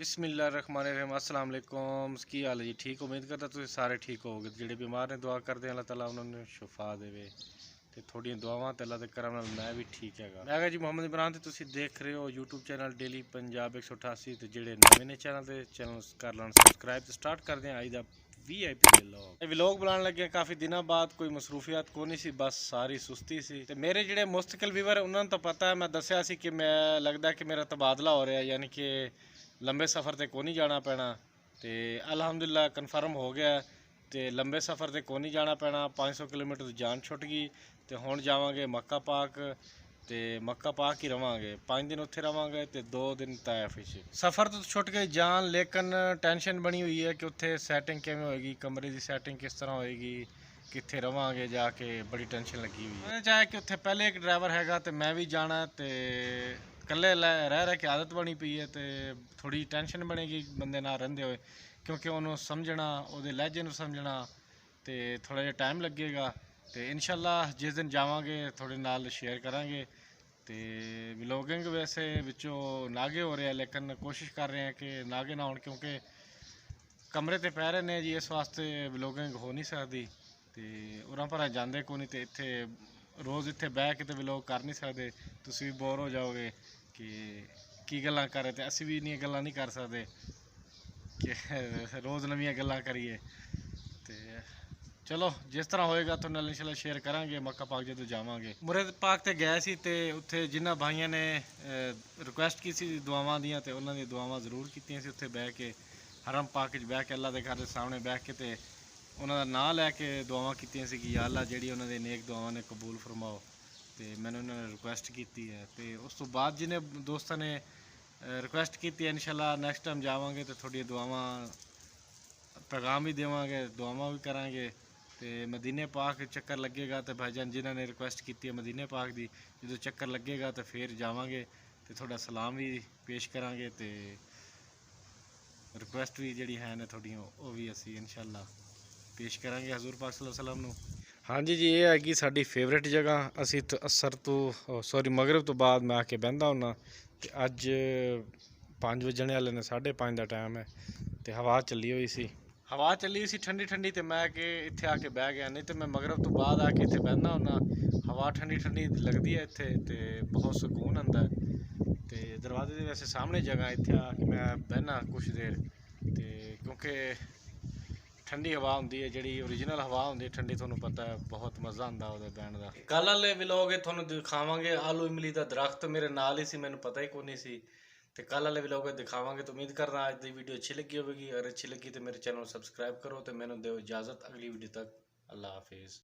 बिस्मिल्लाहिर्रहमानिर्रहीम अस्सलाम वालेकुम। की हाल है जी? ठीक, उम्मीद करता तुम सारे ठीक होगे। ਜਿਹੜੇ बीमार ने दुआ करते हैं अल्लाह ताला उन्होंने शिफा देवे ਤੇ ਥੋੜੀਆਂ ਦੁਆਵਾਂ ਤੇ ਅੱਲਾ ਦੇ ਕਰਮ ਨਾਲ ਮੈਂ ਵੀ ਠੀਕ ਹੈਗਾ। ਮੈਂ ਹੈਗਾ ਜੀ ਮੁਹੰਮਦ ਇਮਰਾਨ ਤੇ ਤੁਸੀਂ ਦੇਖ ਰਹੇ ਹੋ YouTube ਚੈਨਲ ਡੇਲੀ ਪੰਜਾਬ 188 ਤੇ ਜਿਹੜੇ ਨਵੇਂ ਨੇ ਚੈਨਲ ਤੇ ਚੈਨਲ ਕਰ ਲੈਣ ਸਬਸਕ੍ਰਾਈਬ ਤੇ ਸਟਾਰਟ ਕਰਦੇ ਹਾਂ ਅੱਜ ਦਾ VIP ਵਲੌਗ। ਇਹ ਵਲੌਗ ਬਣਾਉਣ ਲੱਗੇ ਕਾਫੀ ਦਿਨਾਂ ਬਾਅਦ, ਕੋਈ ਮਸਰੂਫੀਅਤ ਕੋਈ ਨਹੀਂ ਸੀ, ਬਸ ਸਾਰੀ ਸੁਸਤੀ ਸੀ। ਤੇ ਮੇਰੇ ਜਿਹੜੇ ਮੁਸਤਕਿਲ ਵੀਵਰ ਉਹਨਾਂ ਨੂੰ ਤਾਂ ਪਤਾ ਹੈ, ਮੈਂ ਦੱਸਿਆ ਸੀ ਕਿ ਮੈਂ ਲੱਗਦਾ ਕਿ ਮੇਰਾ ਤਬਾਦਲਾ ਹੋ ਰਿਹਾ, ਯਾਨੀ ਕਿ ਲੰਬੇ ਸਫ਼ਰ ਤੇ ਕੋਈ ਨਹੀਂ ਜਾਣਾ ਪੈਣਾ। ਤੇ ਅਲਹਮਦੁਲਿल्लाह ਕਨਫਰਮ ਹੋ ਗਿਆ ਤੇ ਲੰਬੇ ਸਫ਼ਰ ਤੇ ਕੋਈ ਨਹੀਂ ਜਾਣਾ ਪੈਣਾ। 500 ਕਿਲੋਮੀਟਰ ਦੀ ਜਾਨ ਛੁੱਟ ਗਈ ਤੇ ਹੁਣ ਜਾਵਾਂਗੇ ਮੱਕਾ ਪਾਕ ਤੇ ਮੱਕਾ ਪਾਕ ਹੀ ਰਵਾਂਗੇ। 5 ਦਿਨ ਉੱਥੇ ਰਵਾਂਗੇ ਤੇ 2 ਦਿਨ ਤਾਇਫ ਵਿੱਚ। ਸਫ਼ਰ ਤੋਂ ਛੁੱਟ ਗਈ ਜਾਨ, ਲੇਕਿਨ ਟੈਨਸ਼ਨ ਬਣੀ ਹੋਈ ਹੈ ਕਿ ਉੱਥੇ ਸੈਟਿੰਗ ਕਿਵੇਂ ਹੋਏਗੀ, ਕਮਰੇ ਦੀ ਸੈਟਿੰਗ ਕਿਸ ਤਰ੍ਹਾਂ ਹੋਏਗੀ, ਕਿੱਥੇ ਰਵਾਂਗੇ ਜਾ ਕੇ, ਬੜੀ ਟੈਨਸ਼ਨ ਲੱਗੀ ਹੋਈ ਹੈ। ਚਾਹੇ ਕਿ ਉੱਥੇ ਪਹਿਲੇ ਇੱਕ ਡਰਾਈਵਰ ਹੈਗਾ ਤੇ ਮੈਂ ਵੀ ਜਾਣਾ ਤੇ ਇਕੱਲੇ ਰਹਿ ਕੇ ਆਦਤ ਬਣੀ ਪਈ ਹੈ ਤੇ ਥੋੜੀ ਟੈਨਸ਼ਨ ਬਣੇਗੀ ਬੰਦੇ ਨਾਲ ਰਹਿੰਦੇ ਹੋਏ, ਕਿਉਂਕਿ ਉਹਨੂੰ ਸਮਝਣਾ, ਉਹਦੇ ਲਹਿਜੇ ਨੂੰ ਸਮਝਣਾ ਤੇ ਥੋੜਾ ਜਿਹਾ ਟਾਈਮ ਲੱਗੇਗਾ। ਤੇ ਇਨਸ਼ਾਅੱਲਾ ਜਿਸ ਦਿਨ ਜਾਵਾਂਗੇ ਤੁਹਾਡੇ ਨਾਲ ਸ਼ੇਅਰ ਕਰਾਂਗੇ। ਤੇ ਵਲੋਗਿੰਗ ਵੈਸੇ ਵਿੱਚੋਂ ਨਾਗੇ ਹੋ ਰਿਹਾ, ਲੇਕਿਨ ਕੋਸ਼ਿਸ਼ ਕਰ ਰਹੇ ਹਾਂ ਕਿ ਨਾਗੇ ਨਾ ਹੋਣ, ਕਿਉਂਕਿ ਕਮਰੇ ਤੇ ਪੈ ਰਹੇ ਨੇ ਜੀ, ਇਸ ਵਾਸਤੇ ਵਲੋਗਿੰਗ ਹੋ ਨਹੀਂ ਸਕਦੀ। ਤੇ ਉਰਾਂ ਪਰਾਂ ਜਾਂਦੇ ਕੋਈ ਨਹੀਂ ਤੇ ਇੱਥੇ ਰੋਜ਼ ਇੱਥੇ ਬਹਿ ਕੇ ਤੇ ਵਲੋਗ ਕਰ ਨਹੀਂ ਸਕਦੇ, ਤੁਸੀਂ ਵੀ ਬੋਰ ਹੋ ਜਾਓਗੇ ਕਿ ਕੀ ਗੱਲਾਂ ਕਰ ਰਹੇ, ਤੇ ਅਸੀਂ ਵੀ ਇੰਨੀਆਂ ਗੱਲਾਂ ਨਹੀਂ ਕਰ ਸਕਦੇ ਕਿ ਰੋਜ਼ ਨਵੀਆਂ ਗੱਲਾਂ ਕਰੀਏ। ਤੇ ਚਲੋ ਜਿਸ ਤਰ੍ਹਾਂ ਹੋਏਗਾ ਤੁਹਾਡੇ ਨਾਲ ਇਨਸ਼ਾਅੱਲਾ ਸ਼ੇਅਰ ਕਰਾਂਗੇ। ਮੱਕਾ ਪਾਕ ਜਦੋਂ ਜਾਵਾਂਗੇ, ਮੁਰਦ ਪਾਕ ਤੇ ਗਏ ਸੀ ਤੇ ਉੱਥੇ ਜਿਨ੍ਹਾਂ ਭਾਈਆਂ ਨੇ ਰਿਕੁਐਸਟ ਕੀਤੀ ਸੀ ਦੁਆਵਾਂ ਦੀਆਂ, ਤੇ ਉਹਨਾਂ ਦੀਆਂ ਦੁਆਵਾਂ ਜ਼ਰੂਰ ਕੀਤੀਆਂ ਸੀ। ਉੱਥੇ ਬਹਿ ਕੇ ਹਰਮ ਪਾਕ 'ਚ ਬਹਿ ਕੇ ਅੱਲਾ ਦੇ ਘਰ ਦੇ ਸਾਹਮਣੇ ਬਹਿ ਕੇ ਤੇ ਉਹਨਾਂ ਦਾ ਨਾਂ ਲੈ ਕੇ ਦੁਆਵਾਂ ਕੀਤੀਆਂ ਸੀ ਕਿ ਯਾ ਅੱਲਾ ਜਿਹੜੀ ਉਹਨਾਂ ਦੇ ਨੇਕ ਦੁਆਵਾਂ ਨੇ ਕਬੂਲ ਫਰਮਾਓ। ਤੇ ਮੈਨੂੰ ਉਹਨਾਂ ਨੇ ਰਿਕੁਐਸਟ ਕੀਤੀ ਹੈ ਤੇ ਉਸ ਤੋਂ ਬਾਅਦ ਜਿਹਨੇ ਦੋਸਤਾਂ ਨੇ ਰਿਕੁਐਸਟ ਕੀਤੀ ਹੈ, ਇਨਸ਼ਾਅੱਲਾ ਨੈਕਸਟ ਟਾਈਮ ਜਾਵਾਂਗੇ ਤੇ ਤੁਹਾਡੀਆਂ ਦੁਆਵਾਂ ਪੈਗਾਮ ਵੀ ਦੇਵਾਂਗੇ, ਦੁਆਵਾਂ ਵੀ ਕਰਾਂਗੇ। ਤੇ ਮਦੀਨੇ ਪਾਕ ਚੱਕਰ ਲੱਗੇਗਾ ਤੇ ਭਾਈਜਾਨ ਜਿਨ੍ਹਾਂ ਨੇ ਰਿਕੁਐਸਟ ਕੀਤੀ ਹੈ ਮਦੀਨੇ ਪਾਕ ਦੀ, ਜਦੋਂ ਚੱਕਰ ਲੱਗੇਗਾ ਤਾਂ ਫਿਰ ਜਾਵਾਂਗੇ ਤੇ ਤੁਹਾਡਾ ਸਲਾਮ ਵੀ ਪੇਸ਼ ਕਰਾਂਗੇ ਤੇ ਰਿਕੁਐਸਟ ਵੀ ਜਿਹੜੀ ਹੈ ਨੇ ਤੁਹਾਡੀਆਂ ਉਹ ਵੀ ਅਸੀਂ ਇਨਸ਼ਾਅੱਲਾ ਪੇਸ਼ ਕਰਾਂਗੇ ਹਜ਼ੂਰ ਪਾਕ ਸੱਲੱਲਾਹੁ ਅਲੈहि ਵਸੱਲਮ ਨੂੰ। ਹਾਂਜੀ ਜੀ, ਇਹ ਹੈਗੀ ਸਾਡੀ ਫੇਵਰੇਟ ਜਗ੍ਹਾ। ਅਸੀਂ ਅਸਰ ਤੋਂ ਮਗਰਿਬ ਤੋਂ ਬਾਅਦ ਮੈਂ ਆ ਕੇ ਬਹਿੰਦਾ ਹੁੰਦਾ ਤੇ ਅੱਜ 5 ਵੱਜਣੇ ਵਾਲੇ ਨੇ, 5:30 ਦਾ ਟਾਈਮ ਹੈ ਤੇ ਹਵਾ ਚੱਲੀ ਹੋਈ ਸੀ, ਠੰਡੀ ਠੰਡੀ। ਤੇ ਮੈਂ ਕਿ ਇੱਥੇ ਆ ਕੇ ਬਹਿ ਗਿਆ, ਨਹੀਂ ਤੇ ਮੈਂ ਮਗਰਬ ਤੋਂ ਬਾਅਦ ਆ ਕੇ ਇੱਥੇ ਬਹਿੰਦਾ ਹੁੰਦਾ। ਹਵਾ ਠੰਡੀ ਠੰਡੀ ਲੱਗਦੀ ਹੈ ਇੱਥੇ ਤੇ ਬਹੁਤ ਸਕੂਨ ਆਉਂਦਾ। ਤੇ ਦਰਵਾਜ਼ੇ ਦੇ ਵੈਸੇ ਸਾਹਮਣੇ ਜਗ੍ਹਾ, ਇੱਥੇ ਆ ਕੇ ਮੈਂ ਬਹਿਨਾ ਕੁਛ ਦੇਰ, ਤੇ ਕਿਉਂਕਿ ਠੰਡੀ ਹਵਾ ਹੁੰਦੀ ਹੈ, ਜਿਹੜੀ ਓਰੀਜਨਲ ਹਵਾ ਹੁੰਦੀ ਹੈ ਠੰਡੀ, ਤੁਹਾਨੂੰ ਪਤਾ ਹੈ ਬਹੁਤ ਮਜ਼ਾ ਆਉਂਦਾ ਉਹਦੇ ਬਹਿਣ ਦਾ। ਕੱਲ੍ਹ ਵਾਲੇ ਵਲੋਗ ਤੁਹਾਨੂੰ ਦਿਖਾਵਾਂਗੇ, ਆਲੂ ਇਮਲੀ ਦਾ ਦਰਖਤ ਮੇਰੇ ਨਾਲ ਹੀ ਸੀ, ਮੈਨੂੰ ਪਤਾ ਹੀ ਕੋਈ ਨਹੀਂ ਸੀ। ਤੇ ਕੱਲ੍ਹ ਵਾਲੇ ਵਲੋਗ ਦਿਖਾਵਾਂਗੇ। ਤਾਂ ਉਮੀਦ ਕਰਦਾ ਅੱਜ ਦੀ ਵੀਡੀਓ ਅੱਛੀ ਲੱਗੀ ਹੋਵੇਗੀ। ਅਗਰ ਅੱਛੀ ਲੱਗੀ ਤਾਂ ਮੇਰੇ ਚੈਨਲ ਨੂੰ ਸਬਸਕ੍ਰਾਈਬ ਕਰੋ ਤੇ ਮੈਨੂੰ ਦਿਓ ਇਜਾਜ਼ਤ ਅਗਲੀ ਵੀਡੀਓ ਤੱਕ। ਅੱਲਾ ਹਾਫਿਜ਼।